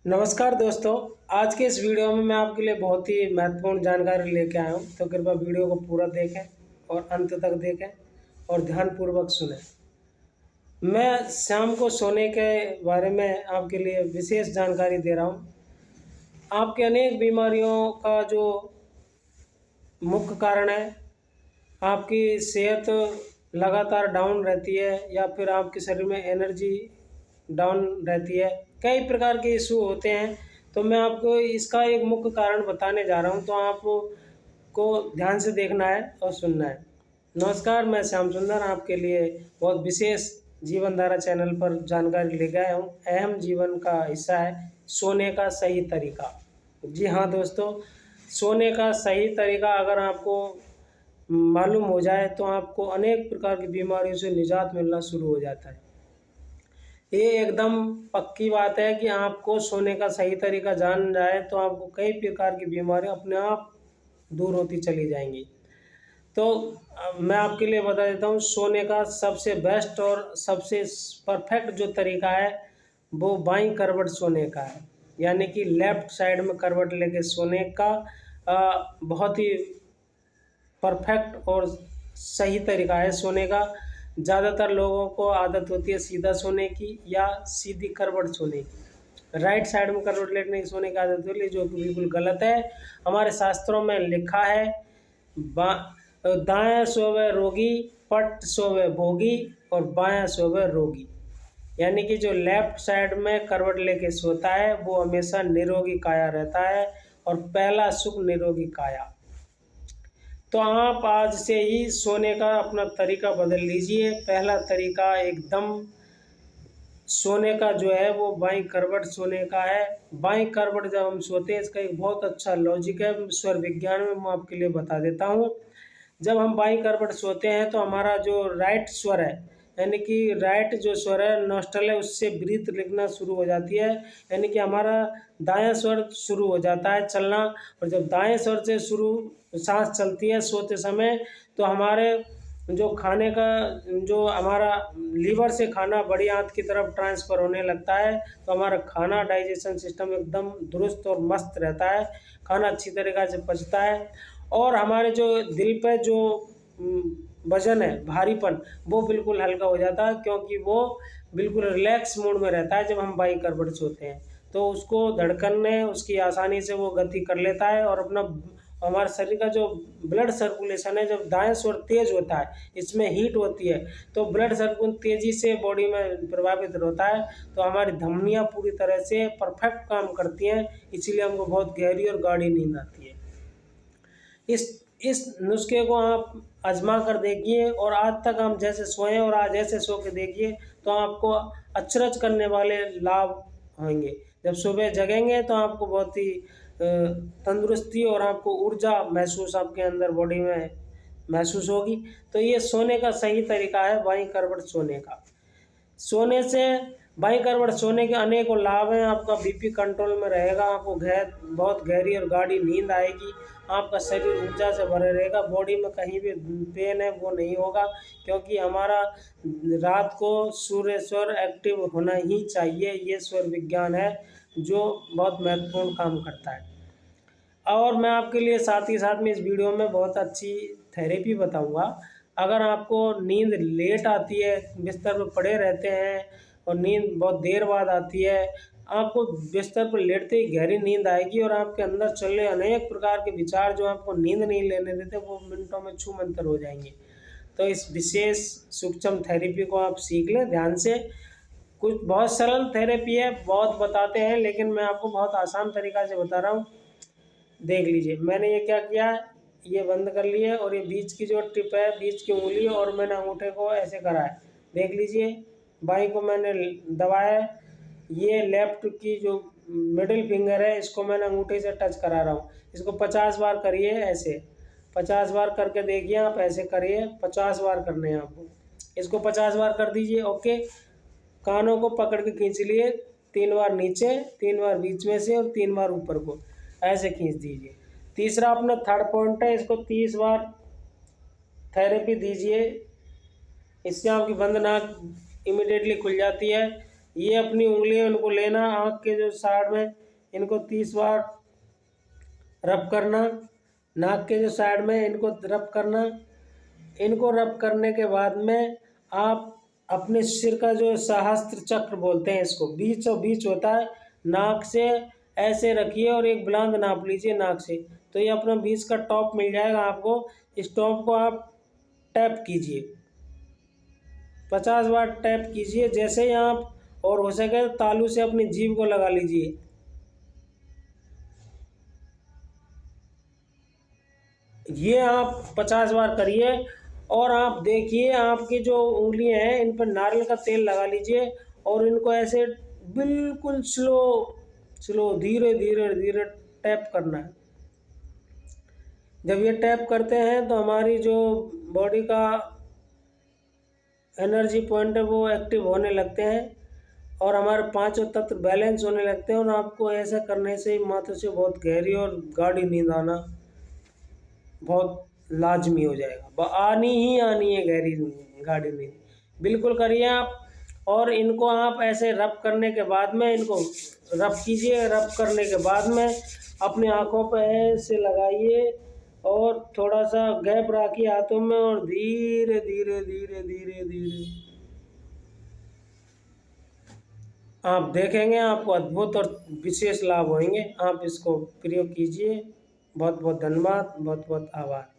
नमस्कार दोस्तों। आज के इस वीडियो में मैं आपके लिए बहुत ही महत्वपूर्ण जानकारी लेके आया हूँ, तो कृपया वीडियो को पूरा देखें और अंत तक देखें और ध्यानपूर्वक सुनें। मैं शाम को सोने के बारे में आपके लिए विशेष जानकारी दे रहा हूँ। आपके अनेक बीमारियों का जो मुख्य कारण है, आपकी सेहत लगातार डाउन रहती है या फिर आपके शरीर में एनर्जी डाउन रहती है, कई प्रकार के इशू होते हैं। तो मैं आपको इसका एक मुख्य कारण बताने जा रहा हूं, तो आपको ध्यान से देखना है और सुनना है। नमस्कार, मैं श्याम सुंदर आपके लिए बहुत विशेष जीवन धारा चैनल पर जानकारी लेके आया हूँ। अहम जीवन का हिस्सा है सोने का सही तरीका। जी हाँ दोस्तों, सोने का सही तरीका अगर आपको मालूम हो जाए तो आपको अनेक प्रकार की बीमारियों से निजात मिलना शुरू हो जाता है। ये एकदम पक्की बात है कि आपको सोने का सही तरीका जान जाए तो आपको कई प्रकार की बीमारियां अपने आप दूर होती चली जाएंगी। तो मैं आपके लिए बता देता हूँ, सोने का सबसे बेस्ट और सबसे परफेक्ट जो तरीका है वो बाईं करवट सोने का है, यानी कि लेफ्ट साइड में करवट लेके सोने का बहुत ही परफेक्ट और सही तरीका है सोने का। ज़्यादातर लोगों को आदत होती है सीधा सोने की या सीधी करवट सोने की। राइट साइड में करवट लेटने की सोने की आदत होती है, जो कि बिल्कुल गलत है। हमारे शास्त्रों में लिखा है, दायां सोवे रोगी, पट सोवे भोगी और बायां सोवे रोगी। यानी कि जो लेफ्ट साइड में करवट लेके सोता है वो हमेशा निरोगी काया रहता है और पहला सुख निरोगी काया। तो आप आज से ही सोने का अपना तरीका बदल लीजिए। पहला तरीका एकदम सोने का जो है वो बाईं करवट सोने का है। बाईं करवट जब हम सोते हैं, इसका एक बहुत अच्छा लॉजिक है, स्वर विज्ञान में मैं आपके लिए बता देता हूँ। जब हम बाईं करवट सोते हैं तो हमारा जो राइट स्वर है, यानी कि राइट जो स्वर है नॉस्ट्रल है, उससे ब्रीथ लिखना शुरू हो जाती है, यानी कि हमारा दायां स्वर शुरू हो जाता है चलना। और जब दाएं स्वर से शुरू सांस चलती है सोते समय, तो हमारे जो खाने का जो हमारा लीवर से खाना बड़ी आंत की तरफ ट्रांसफ़र होने लगता है, तो हमारा खाना डाइजेशन सिस्टम एकदम दुरुस्त और मस्त रहता है, खाना अच्छी तरीक़ा से पचता है। और हमारे जो दिल पे जो वज़न है, भारीपन, वो बिल्कुल हल्का हो जाता है, क्योंकि वो बिल्कुल रिलैक्स मूड में रहता है जब हम बाईं करवट सोते हैं। तो उसको धड़कन उसकी आसानी से वो गति कर लेता है और अपना हमारे शरीर का जो ब्लड सर्कुलेशन है, जब दाएं स्वर तेज होता है, इसमें हीट होती है, तो ब्लड सर्कुलेशन तेज़ी से बॉडी में प्रभावित होता है, तो हमारी धमनियाँ पूरी तरह से परफेक्ट काम करती हैं, इसीलिए हमको बहुत गहरी और गाढ़ी नींद आती है। इस नुस्खे को आप आजमा कर देखिए और आज तक हम जैसे सोए और आज ऐसे सो के देखिए, तो आपको अचरज करने वाले लाभ होंगे। जब सुबह जगेंगे तो आपको बहुत ही तंदुरुस्ती और आपको ऊर्जा महसूस आपके अंदर बॉडी में महसूस होगी। तो ये सोने का सही तरीका है बाईं करवट सोने का। सोने से बाईं करवट सोने के अनेकों लाभ हैं। आपका बीपी कंट्रोल में रहेगा, आपको बहुत गहरी और गाढ़ी नींद आएगी, आपका शरीर ऊर्जा से भरे रहेगा, बॉडी में कहीं भी पेन है वो नहीं होगा, क्योंकि हमारा रात को सूर्य स्वर एक्टिव होना ही चाहिए। ये स्वर विज्ञान है जो बहुत महत्वपूर्ण काम करता है। और मैं आपके लिए साथ ही साथ में इस वीडियो में बहुत अच्छी थेरेपी बताऊंगा। अगर आपको नींद लेट आती है, बिस्तर पर पड़े रहते हैं और नींद बहुत देर बाद आती है, आपको बिस्तर पर लेटते ही गहरी नींद आएगी और आपके अंदर चल रहे अनेक प्रकार के विचार जो आपको नींद नहीं लेने देते, वो मिनटों में छू मंतर हो जाएंगे। तो इस विशेष सूक्ष्म थेरेपी को आप सीख लें ध्यान से। कुछ बहुत सरल थेरेपी है, बहुत बताते हैं, लेकिन मैं आपको बहुत आसान तरीका से बता रहा हूँ। देख लीजिए, मैंने ये क्या किया है, ये बंद कर लिए और ये बीच की जो टिप है, बीच की उंगली और मैंने अंगूठे को ऐसे करा है। देख लीजिए, बाई को मैंने दबाया है, ये लेफ्ट की जो मिडिल फिंगर है इसको मैंने अंगूठे से टच करा रहा हूँ। इसको 50 बार करिए ऐसे, 50 बार करके देखिए, आप ऐसे करिए, 50 बार करने हैं आपको। इसको 50 बार कर दीजिए। ओके, कानों को पकड़ के खींच लिए, 3 बार नीचे, 3 बार बीच में से और 3 बार ऊपर को ऐसे खींच दीजिए। तीसरा अपना थर्ड पॉइंट है, इसको 30 बार थेरेपी दीजिए। इससे आपकी बंद नाक इमिडिएटली खुल जाती है। ये अपनी उंगलियां इनको लेना, आँख के जो साइड में इनको 30 बार रब करना, नाक के जो साइड में इनको रब करना। इनको रब करने के बाद में आप अपने सिर का जो सहस्त्र चक्र बोलते हैं इसको, बीच होता है, नाक से ऐसे रखिए और एक बुलंद नाप लीजिए नाक से, तो ये अपना बीच का टॉप मिल जाएगा आपको। इस टॉप को आप टैप कीजिए, 50 बार टैप कीजिए। जैसे ही आप, और हो सके तो तालू से अपनी जीभ को लगा लीजिए। ये आप 50 बार करिए और आप देखिए आपकी जो उंगलियां हैं इन पर नारियल का तेल लगा लीजिए और इनको ऐसे बिल्कुल स्लो धीरे धीरे धीरे टैप करना है। जब ये टैप करते हैं तो हमारी जो बॉडी का एनर्जी पॉइंट है वो एक्टिव होने लगते हैं और हमारे पांचों तत्व बैलेंस होने लगते हैं। और आपको ऐसा करने से मात्र से बहुत गहरी और गाढ़ी नींद आना बहुत लाजमी हो जाएगा। आनी ही आनी है गहरी नींद, गाढ़ी नींद। बिल्कुल करिए आप। और इनको आप ऐसे रब करने के बाद में इनको रब कीजिए। रब करने के बाद में अपने आँखों पर ऐसे लगाइए और थोड़ा सा गैप रखिए हाथों में और धीरे धीरे धीरे धीरे धीरे आप देखेंगे आपको अद्भुत और विशेष लाभ होंगे। आप इसको प्रयोग कीजिए। बहुत बहुत धन्यवाद, बहुत बहुत आभार।